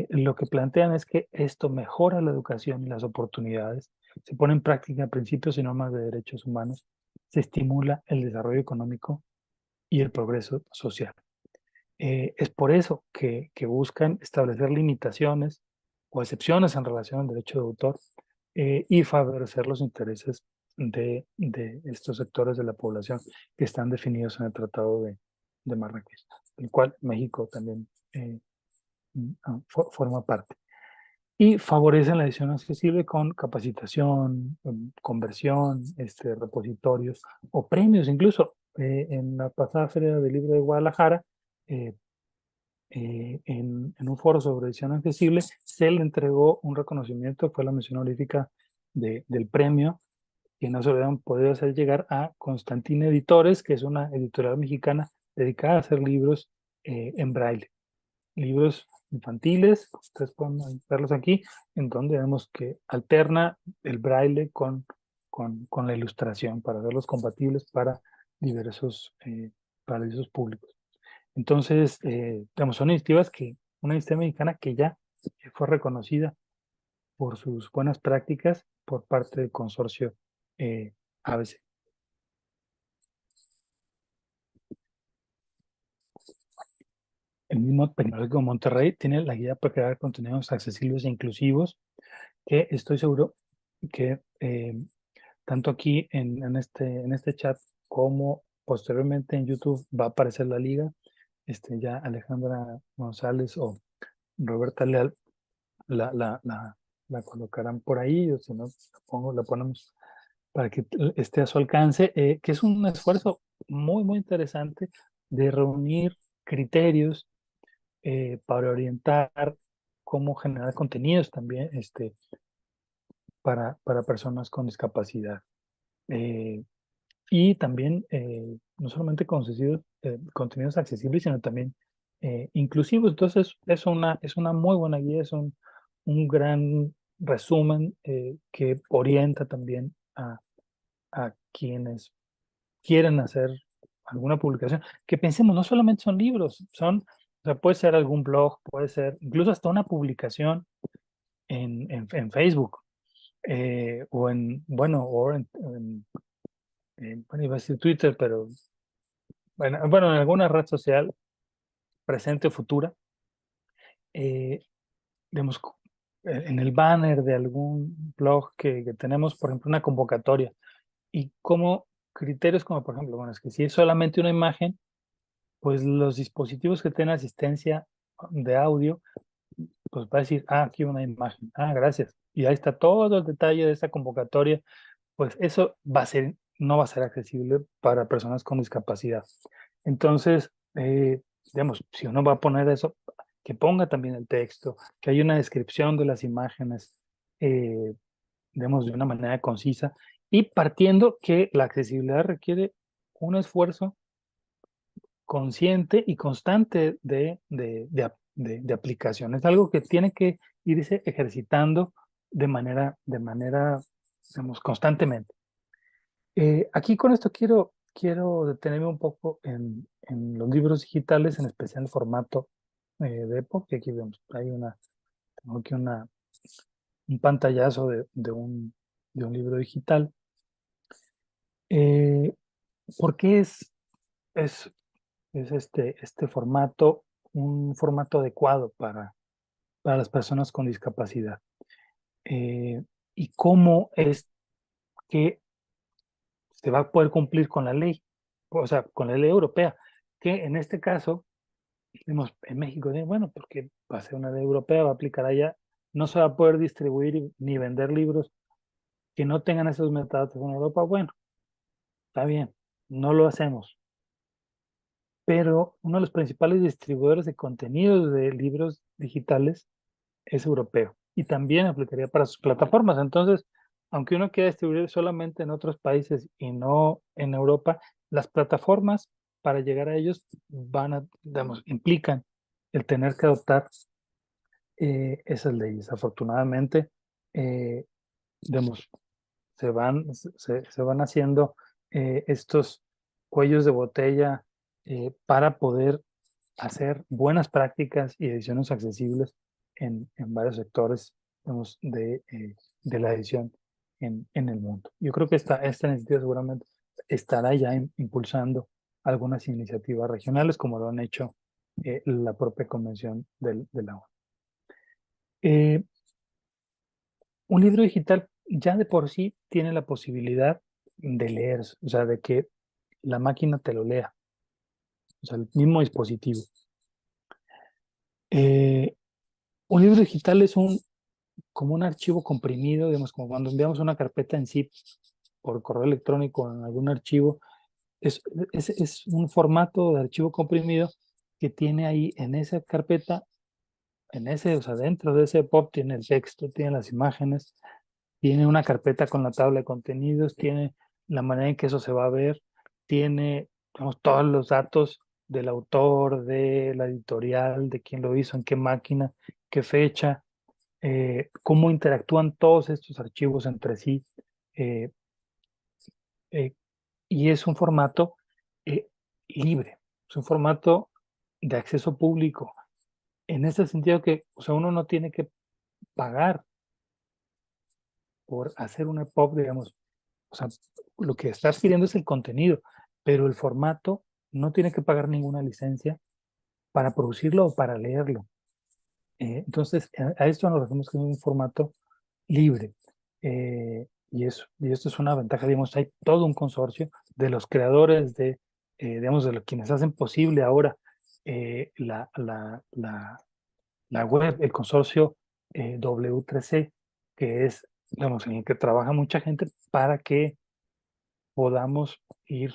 lo que plantean es que esto mejora la educación y las oportunidades, se pone en práctica principios y normas de derechos humanos, se estimula el desarrollo económico y el progreso social. Es por eso que buscan establecer limitaciones o excepciones en relación al derecho de autor, y favorecer los intereses de estos sectores de la población que están definidos en el Tratado de Marrakech, del cual México también forma parte. Y favorecen la edición accesible con capacitación, conversión, repositorios o premios. Incluso en la pasada Feria del Libro de Guadalajara, en un foro sobre edición accesible, se le entregó un reconocimiento, fue la mención honorífica del premio, que no se lo habían podido hacer llegar a Constantina Editores, que es una editorial mexicana dedicada a hacer libros en braille, libros infantiles. Ustedes pueden verlos aquí, en donde vemos que alterna el braille con la ilustración para hacerlos compatibles para diversos públicos. Entonces, digamos, son iniciativas una iniciativa mexicana que ya fue reconocida por sus buenas prácticas por parte del consorcio ABC. El mismo Tecnológico de Monterrey tiene la guía para crear contenidos accesibles e inclusivos, que estoy seguro que tanto aquí en este chat como posteriormente en YouTube va a aparecer la liga. Ya Alejandra González o Roberta Leal la, la, la, la colocarán por ahí, o si no, la ponemos para que esté a su alcance, que es un esfuerzo muy, muy interesante de reunir criterios para orientar cómo generar contenidos también para personas con discapacidad. Y también no solamente contenidos accesibles, sino también inclusivos. Entonces es una muy buena guía, es un gran resumen que orienta también a quienes quieren hacer alguna publicación. Que pensemos, no solamente son libros, o sea, puede ser algún blog, puede ser incluso hasta una publicación en Facebook, bueno, iba a decir Twitter, pero bueno, en alguna red social, presente o futura, eh, digamos, en el banner de algún blog que tenemos, por ejemplo, una convocatoria, y como criterios como, por ejemplo, bueno, es que si es solamente una imagen, pues los dispositivos que tienen asistencia de audio, pues va a decir, aquí una imagen, gracias, y ahí está todo el detalle de esa convocatoria. Pues eso no va a ser accesible para personas con discapacidad. Entonces, digamos, si uno va a poner eso, que ponga también el texto, que haya una descripción de las imágenes, eh, digamos, de una manera concisa, y partiendo que la accesibilidad requiere un esfuerzo consciente y constante de aplicación. Es algo que tiene que irse ejercitando de manera, digamos, constantemente. Aquí con esto quiero detenerme un poco en los libros digitales, en especial el formato de EPUB, que aquí vemos, tengo aquí un pantallazo de un libro digital. Eh, ¿Por qué es este formato un formato adecuado para las personas con discapacidad? ¿Y cómo es que se va a poder cumplir con la ley, o sea, con la ley europea, que en este caso, digamos, en México, bueno, porque va a ser una ley europea, va a aplicar allá, no se va a poder distribuir ni vender libros que no tengan esos metadatos en Europa. Bueno, está bien, no lo hacemos. Pero uno de los principales distribuidores de contenidos de libros digitales es europeo y también aplicaría para sus plataformas. Entonces, aunque uno quiera distribuir solamente en otros países y no en Europa, las plataformas para llegar a ellos digamos, implican el tener que adoptar esas leyes. Afortunadamente, eh, digamos, se van haciendo estos cuellos de botella para poder hacer buenas prácticas y ediciones accesibles en varios sectores, digamos, de la edición en el mundo. Yo creo que esta iniciativa seguramente estará ya impulsando algunas iniciativas regionales, como lo han hecho la propia convención de la ONU. Eh, un libro digital ya de por sí tiene la posibilidad de leer, o sea, de que la máquina te lo lea, o sea, el mismo dispositivo. Eh, un libro digital es como un archivo comprimido, digamos, como cuando enviamos una carpeta en zip por correo electrónico en algún archivo, es, es un formato de archivo comprimido que tiene ahí en esa carpeta, o sea, dentro de ese POP tiene el texto, tiene las imágenes, tiene una carpeta con la tabla de contenidos, tiene la manera en que eso se va a ver, tiene, digamos, todos los datos del autor, de la editorial, de quién lo hizo, en qué máquina, qué fecha, cómo interactúan todos estos archivos entre sí. eh, eh, y es un formato eh, libre, es un formato de acceso público, en ese sentido que, o sea, uno no tiene que pagar por hacer una pop, digamos, o sea, lo que está adquiriendo es el contenido, pero el formato no tiene que pagar ninguna licencia para producirlo o para leerlo. Entonces, a esto nos referimos que es un formato libre. Y esto es una ventaja, digamos, hay todo un consorcio de los creadores digamos, de los quienes hacen posible ahora la web, el consorcio W3C, que es, digamos, en el que trabaja mucha gente para que podamos ir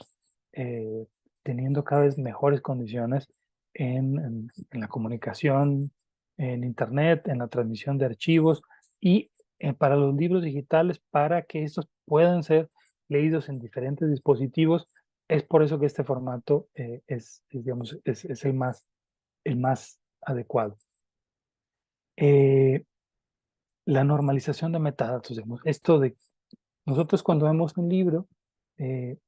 eh, teniendo cada vez mejores condiciones en la comunicación, en Internet, en la transmisión de archivos y para los libros digitales, para que estos puedan ser leídos en diferentes dispositivos. Es por eso que este formato digamos, es el más adecuado. La normalización de metadatos, digamos, esto de nosotros cuando vemos un libro, eh,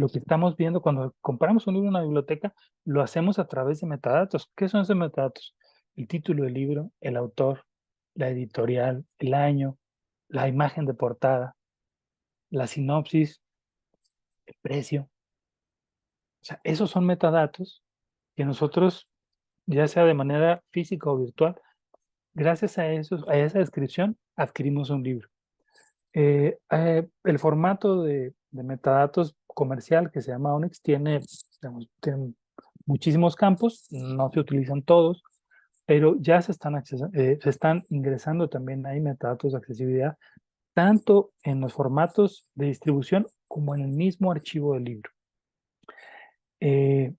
lo que estamos viendo cuando compramos un libro en una biblioteca, lo hacemos a través de metadatos. ¿Qué son esos metadatos? El título del libro, el autor, la editorial, el año, la imagen de portada, la sinopsis, el precio. O sea, esos son metadatos que nosotros, ya sea de manera física o virtual, gracias a esa descripción, adquirimos un libro. El formato de metadatos comercial que se llama Onyx tiene, digamos, tiene muchísimos campos, no se utilizan todos, pero ya se están ingresando también ahí metadatos de accesibilidad, tanto en los formatos de distribución como en el mismo archivo del libro. Eh,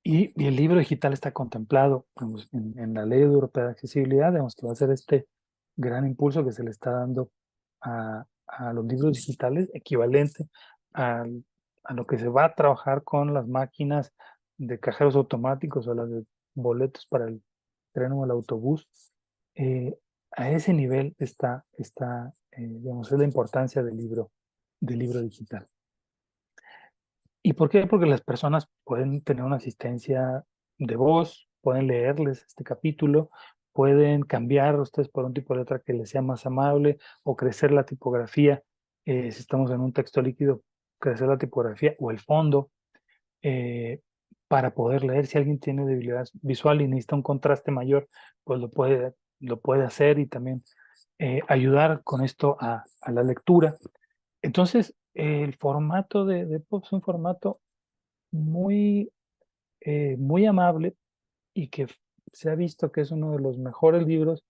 y el libro digital está contemplado digamos, en la Ley Europea de Accesibilidad, digamos que va a ser este gran impulso que se le está dando a los libros digitales, equivalente a lo que se va a trabajar con las máquinas de cajeros automáticos o las de boletos para el tren o el autobús. Eh, a ese nivel digamos, es la importancia del libro digital. ¿Y por qué? Porque las personas pueden tener una asistencia de voz, pueden leerles este capítulo, pueden cambiar ustedes por un tipo de letra que les sea más amable o crecer la tipografía. Si estamos en un texto líquido, crecer la tipografía o el fondo eh, para poder leer. Si alguien tiene debilidad visual y necesita un contraste mayor, pues lo puede hacer y también ayudar con esto a la lectura. Entonces, el formato de EPUB es un formato muy, muy amable y que se ha visto que es uno de los mejores libros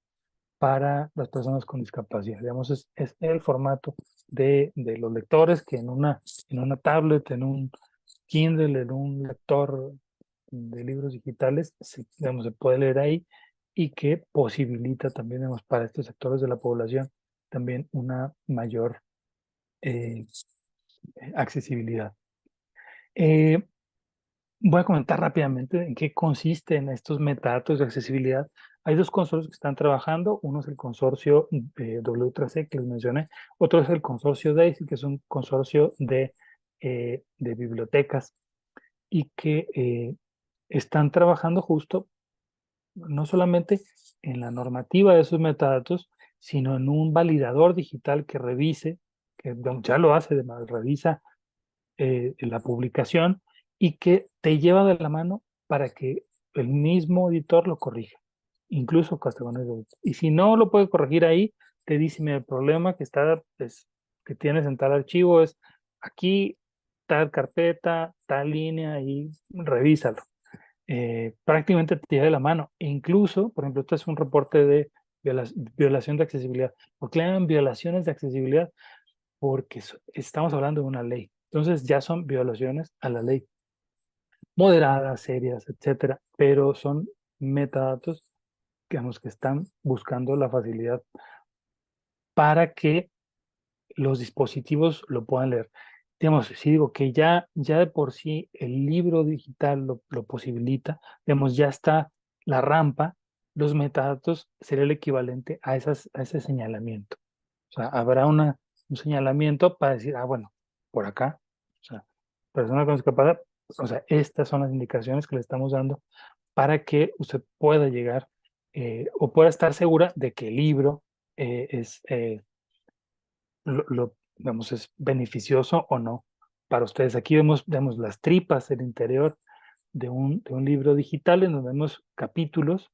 para las personas con discapacidad. Digamos, es el formato de los lectores que en una tablet, en un Kindle, en un lector de libros digitales, digamos, se puede leer ahí y que posibilita también, digamos, para estos sectores de la población también una mayor eh, accesibilidad. Eh, Voy a comentar rápidamente en qué consisten estos metadatos de accesibilidad. Hay dos consorcios que están trabajando. Uno es el consorcio W3C que les mencioné. Otro es el consorcio DAISY, que es un consorcio de bibliotecas y que están trabajando justo no solamente en la normativa de esos metadatos, sino en un validador digital que revise, que ya lo hace, además, revisa la publicación y que te lleva de la mano para que el mismo editor lo corrija, incluso hasta con el. Y si no lo puede corregir ahí, te dice: "Mira, el problema que está, que tienes en tal archivo es aquí, tal carpeta, tal línea y revísalo". Prácticamente te lleva de la mano. E incluso, por ejemplo, este es un reporte de violación de accesibilidad. ¿Por qué le llaman violaciones de accesibilidad? Porque estamos hablando de una ley. Entonces ya son violaciones a la ley, moderadas, serias, etcétera, pero son metadatos, digamos, que están buscando la facilidad para que los dispositivos lo puedan leer. Digamos, si digo que ya de por sí el libro digital lo posibilita, digamos, ya está la rampa, los metadatos sería el equivalente a ese señalamiento. O sea, habrá un señalamiento para decir: "Ah, bueno, por acá, o sea, persona con discapacidad, o sea, estas son las indicaciones que le estamos dando para que usted pueda llegar o pueda estar segura de que el libro es, digamos, es beneficioso o no para ustedes". Aquí vemos las tripas, el interior de un libro digital en donde vemos capítulos,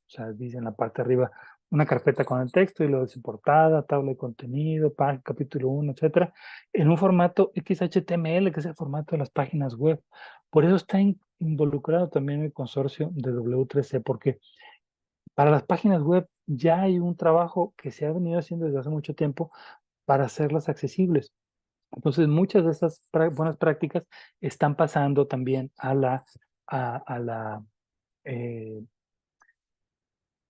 o sea, dice en la parte de arriba una carpeta con el texto y luego dice portada, tabla de contenido, capítulo 1, etcétera, en un formato XHTML, que es el formato de las páginas web. Por eso está involucrado también el consorcio de W3C, porque para las páginas web ya hay un trabajo que se ha venido haciendo desde hace mucho tiempo para hacerlas accesibles. Entonces, muchas de esas buenas prácticas están pasando también a la, eh,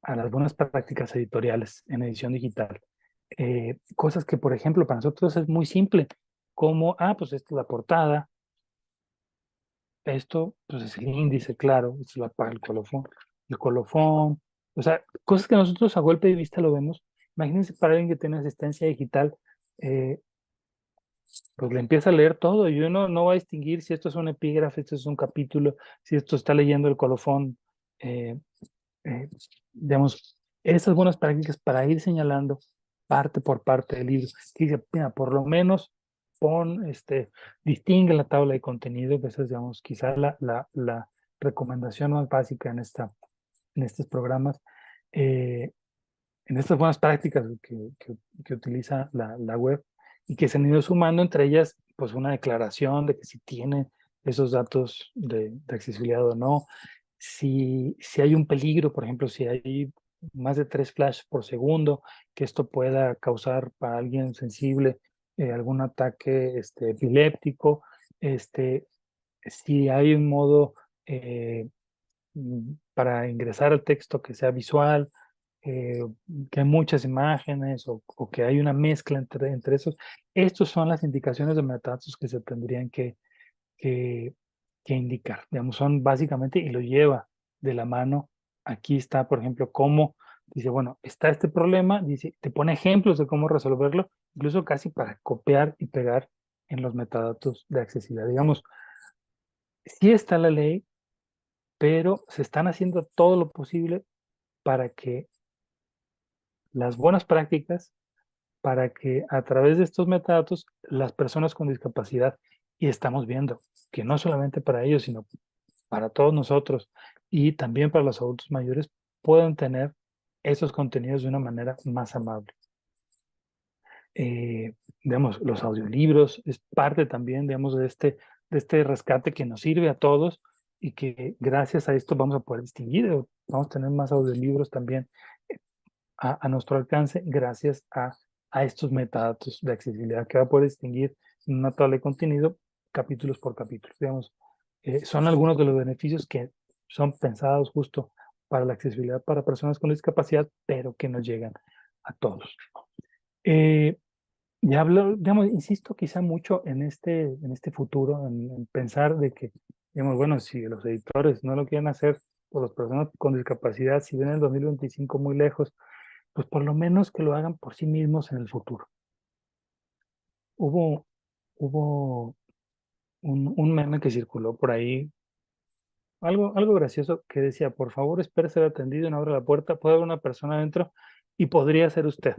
a las buenas prácticas editoriales en edición digital. Cosas que, por ejemplo, para nosotros es muy simple, como, pues esta es la portada, esto pues es el índice, claro, es el colofón, o sea, cosas que nosotros a golpe de vista lo vemos. Imagínense para alguien que tiene asistencia digital, eh, pues le empieza a leer todo y uno no va a distinguir si esto es un epígrafe, esto es un capítulo, si esto está leyendo el colofón. eh, eh, digamos, esas buenas prácticas para ir señalando parte por parte del libro. Que dice: "Mira, por lo menos distingue la tabla de contenido", que esa es, digamos, quizás la recomendación más básica en estos programas. eh, en estas buenas prácticas que utiliza la web y que se han ido sumando entre ellas, pues una declaración de que si tiene esos datos de accesibilidad o no, si hay un peligro, por ejemplo, si hay más de 3 flash por segundo, que esto pueda causar para alguien sensible algún ataque epiléptico, este, si hay un modo para ingresar al texto que sea visual, eh, que hay muchas imágenes o que hay una mezcla entre esos. Estos son las indicaciones de metadatos que se tendrían que, que indicar. Digamos, son básicamente, y lo lleva de la mano. Aquí está, por ejemplo, cómo dice: "Bueno, está este problema", dice, te pone ejemplos de cómo resolverlo, incluso casi para copiar y pegar en los metadatos de accesibilidad. Digamos, sí está la ley, pero se están haciendo todo lo posible para que las buenas prácticas, para que a través de estos metadatos las personas con discapacidad, y estamos viendo que no solamente para ellos, sino para todos nosotros y también para los adultos mayores, puedan tener esos contenidos de una manera más amable. digamos, los audiolibros es parte también, digamos, de este rescate que nos sirve a todos y que gracias a esto vamos a poder distinguir, vamos a tener más audiolibros también a nuestro alcance gracias a estos metadatos de accesibilidad que va a poder distinguir en una tabla de contenido capítulos por capítulo. Digamos, son algunos de los beneficios que son pensados justo para la accesibilidad para personas con discapacidad, pero que nos llegan a todos. Ya hablo, digamos, insisto quizá mucho en este futuro, en pensar de que, digamos, bueno, si los editores no lo quieren hacer por las personas con discapacidad, si ven el 2025 muy lejos, pues por lo menos que lo hagan por sí mismos en el futuro. Hubo un meme que circuló por ahí, algo gracioso que decía, por favor, espere ser atendido, no abra la puerta, puede haber una persona adentro y podría ser usted.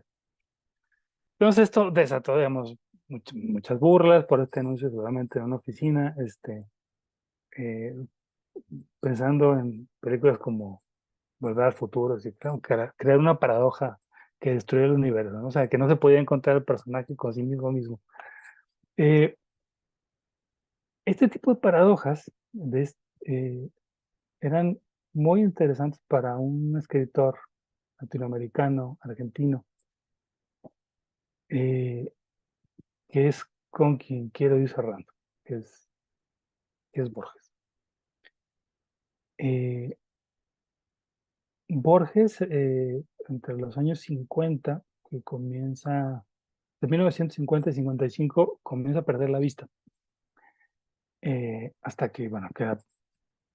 Entonces esto desató, digamos, muchas burlas por este anuncio seguramente en una oficina, eh, pensando en películas como Volver al Futuro, así, claro, crear una paradoja que destruye el universo, ¿no? O sea, que no se podía encontrar el personaje con sí mismo. Eh, este tipo de paradojas eran muy interesantes para un escritor latinoamericano, argentino, eh, que es con quien quiero ir cerrando, que es Borges. Eh, Borges, entre los años 50, que comienza, de 1950 y 55, comienza a perder la vista, hasta que, bueno, queda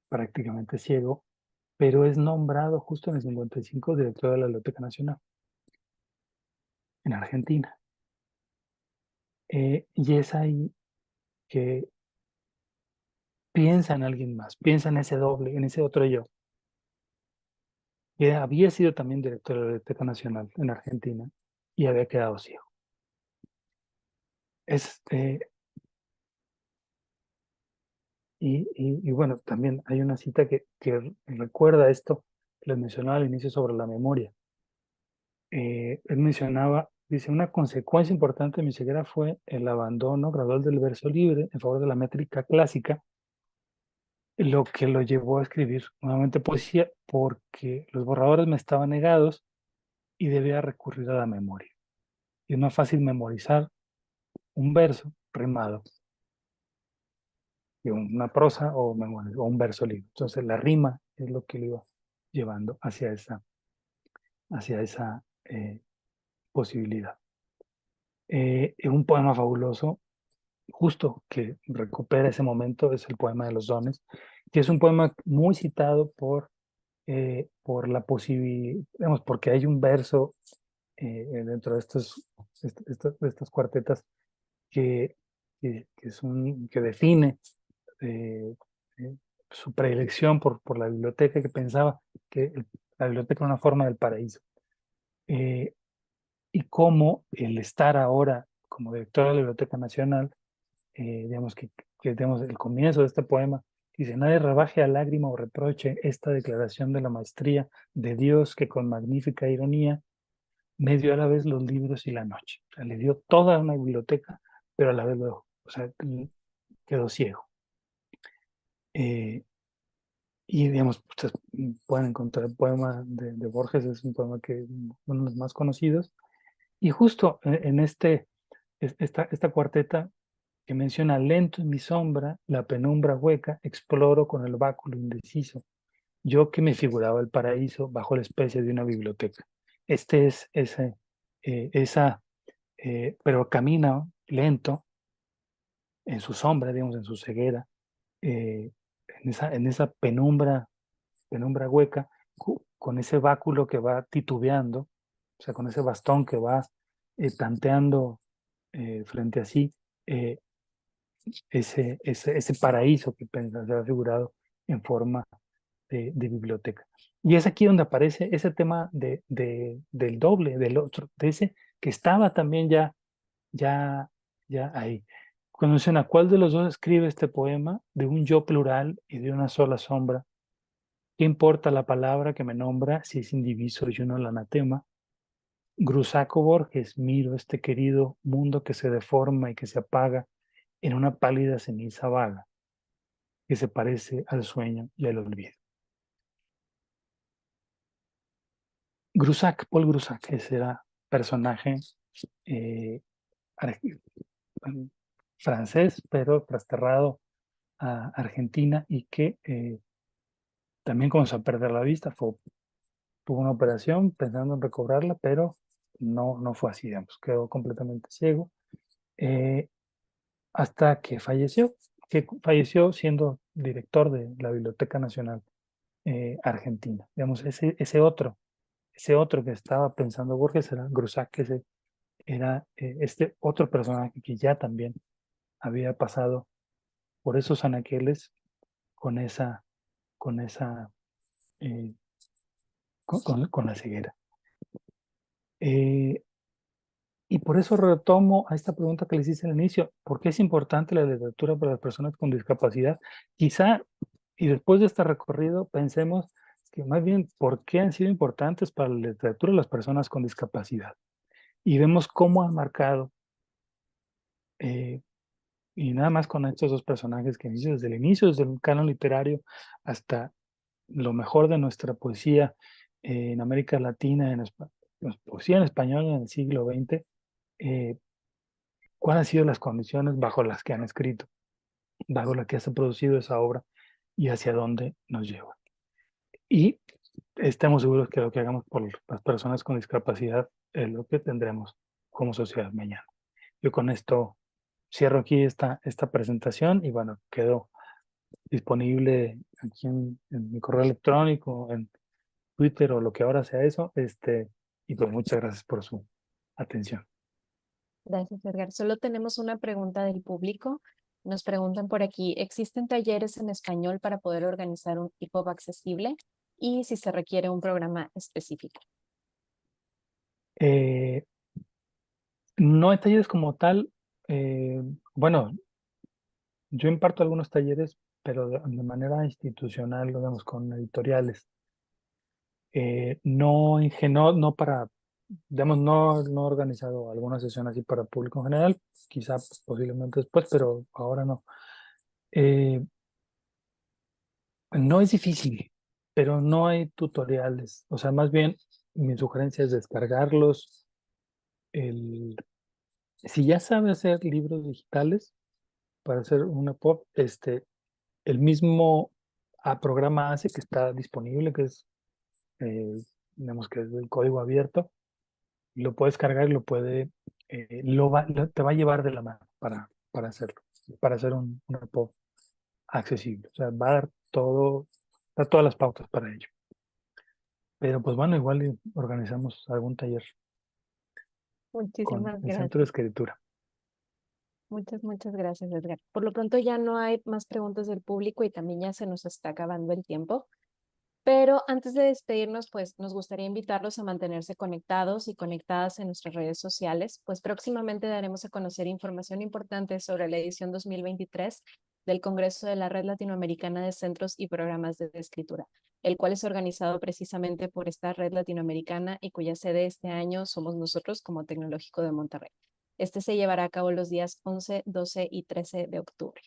prácticamente ciego, pero es nombrado justo en el 55 director de la Biblioteca Nacional, en Argentina. Y es ahí que piensa en alguien más, piensa en ese doble, en ese otro yo, que había sido también director de la Biblioteca Nacional en Argentina y había quedado ciego. Este, y bueno, también hay una cita que recuerda esto que les mencionaba al inicio sobre la memoria. Él mencionaba, dice, una consecuencia importante de mi ceguera fue el abandono gradual del verso libre en favor de la métrica clásica, lo que lo llevó a escribir nuevamente poesía porque los borradores me estaban negados y debía recurrir a la memoria. Y es más fácil memorizar un verso rimado que una prosa o un verso libre. Entonces la rima es lo que lo iba llevando hacia esa posibilidad. Un poema fabuloso, justo que recupera ese momento, es el poema de los dones, que es un poema muy citado por la posibilidad, digamos, porque hay un verso dentro de de estas cuartetas que define eh, eh, su predilección por la biblioteca, que pensaba que la biblioteca era una forma del paraíso. Eh, y cómo el estar ahora como director de la Biblioteca Nacional, digamos digamos, el comienzo de este poema, dice, nadie rebaje a lágrima o reproche esta declaración de la maestría de Dios que con magnífica ironía me dio a la vez los libros y la noche. O sea, le dio toda una biblioteca, pero a la vez lo, o sea, quedó ciego. Eh, y digamos, ustedes pueden encontrar el poema de Borges, es un poema que uno de los más conocidos. Y justo en esta cuarteta que menciona lento en mi sombra, la penumbra hueca, exploro con el báculo indeciso. Yo que me figuraba el paraíso bajo la especie de una biblioteca. Este es pero camina lento en su sombra, digamos, en su ceguera, eh, en esa penumbra hueca, con ese báculo que va titubeando, o sea, con ese bastón que va tanteando frente a sí, eh, ese paraíso que se ha figurado en forma de biblioteca. Y es aquí donde aparece ese tema del doble, del otro, de ese que estaba también ya, ya ahí. Cuando menciona cuál de los dos escribe este poema, de un yo plural y de una sola sombra, ¿qué importa la palabra que me nombra si es indiviso y uno el anatema? Grusaco Borges, miro este querido mundo que se deforma y que se apaga en una pálida ceniza vaga que se parece al sueño y al olvido. Grusac, Paul Grusac, ese era personaje eh, francés, pero trasterrado a Argentina y que también comenzó a perder la vista. Tuvo una operación pensando en recobrarla, pero no fue así, digamos, quedó completamente ciego hasta que falleció siendo director de la Biblioteca Nacional Argentina. Digamos, ese otro que estaba pensando Borges era Grusac, que era este otro personaje que ya también había pasado por esos anaqueles con con esa, eh, con la ceguera. Eh, y por eso retomo a esta pregunta que les hice al inicio, ¿por qué es importante la literatura para las personas con discapacidad? Quizá, y después de este recorrido, pensemos que más bien, ¿por qué han sido importantes para la literatura las personas con discapacidad? Y vemos cómo han marcado, eh, y nada más con estos dos personajes que inicio, desde el inicio, desde el canon literario hasta lo mejor de nuestra poesía en América Latina, poesía en español en el siglo XX, cuáles han sido las condiciones bajo las que han escrito, bajo las que se ha producido esa obra y hacia dónde nos lleva. Y estamos seguros que lo que hagamos por las personas con discapacidad es lo que tendremos como sociedad mañana. Yo con esto cierro aquí esta presentación y bueno, quedo disponible aquí en mi correo electrónico, en Twitter o lo que ahora sea eso, y pues muchas gracias por su atención. Gracias, Edgar. Solo tenemos una pregunta del público. Nos preguntan por aquí, ¿existen talleres en español para poder organizar un EPUB accesible? Y si se requiere un programa específico. Eh, no hay talleres como tal, bueno, yo imparto algunos talleres, pero de manera institucional, digamos, con editoriales. No para, digamos, no he organizado alguna sesión así para público en general, quizá posiblemente después, pero ahora no. Eh, no es difícil, pero no hay tutoriales. O sea, más bien mi sugerencia es descargarlos. El, si ya sabe hacer libros digitales para hacer una pop, el mismo programa hace que está disponible, que es, eh, digamos que es del código abierto, y lo puedes cargar y te va a llevar de la mano para hacerlo, para hacer una pop accesible. O sea, va a dar todas las pautas para ello. Pero pues bueno, igual organizamos algún taller con Muchísimas el Centro de gracias. Escritura. Muchas gracias, Edgar. Por lo pronto ya no hay más preguntas del público y también ya se nos está acabando el tiempo. Pero antes de despedirnos, pues nos gustaría invitarlos a mantenerse conectados y conectadas en nuestras redes sociales, pues próximamente daremos a conocer información importante sobre la edición 2023 del Congreso de la Red Latinoamericana de Centros y Programas de Escritura, el cual es organizado precisamente por esta red latinoamericana y cuya sede este año somos nosotros como Tecnológico de Monterrey. Este se llevará a cabo los días 11, 12 y 13 de octubre.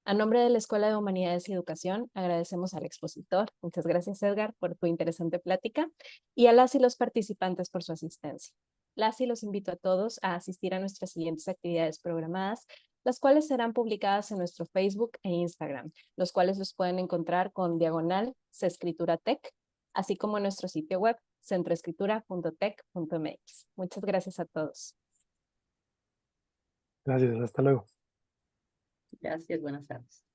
A nombre de la Escuela de Humanidades y Educación, agradecemos al expositor. Muchas gracias, Edgar, por tu interesante plática y a las y los participantes por su asistencia. Las y los invito a todos a asistir a nuestras siguientes actividades programadas, las cuales serán publicadas en nuestro Facebook e Instagram, los cuales los pueden encontrar con diagonal Escritura Tech, así como en nuestro sitio web centroescritura.tech.mx. Muchas gracias a todos. Gracias, hasta luego. Gracias, buenas tardes.